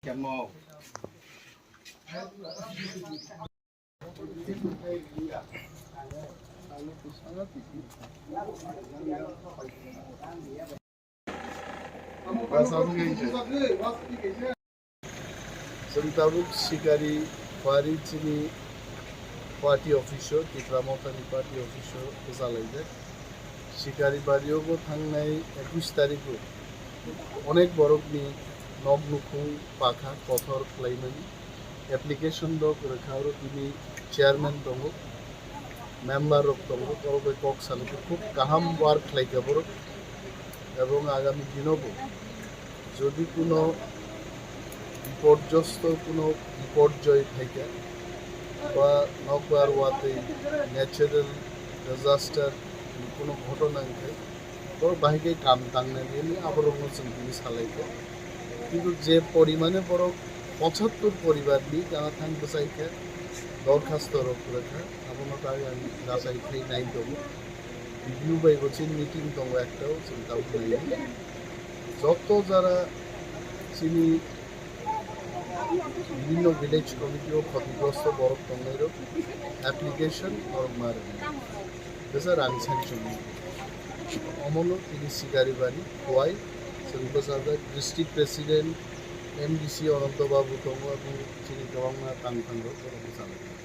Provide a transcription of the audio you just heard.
Kamio. Tabuk Shikaribari chini party official, Tikramotani party official, Kuzalaide. Shikaribari go thangnai 21 tarikho onek borok ni nognukhung pakha Kothor Kwlai application dok rakhauro tini chairman dongo member rok dongo korbe kok salike khub kaham work khlaika borok এবং আগামী দিনও যদি কোনো বিপর্যস্ত কোনো বিপর্যয় থাকে বা নকবার ওয়াতে ন্যাচারাল ডিজাস্টার কোনো ঘটনা থাকে তো বাহিকে কাম টাংনে নিয়ে আবরণ চিন্তি সালাইতে কিন্তু যে পরিমাণে বড় ৭৫ পরিবার নিয়ে যারা থাকতে চাইছে দরখাস্ত রেখা আপনার তাই আমি রাসাই খাই নাই দেবো রিভিউ বাই বলছেন মিটিং দङ একটাও চিন্তা নাই যত যারা চিনি বিভিন্ন ভিলেজ কমিটিও ক্ষতিগ্রস্ত বরফ দঙের অ্যাপ্লিকেশন আর বেসার আনসাংশন অমল তিনি শিকারিবাড়ি কোয়াই সর্বসাধারণ ডিস্ট্রিক্ট প্রেসিডেন্ট এমডিসি অনন্ত বাবু দङ এবং চিনি গোबां तांखांग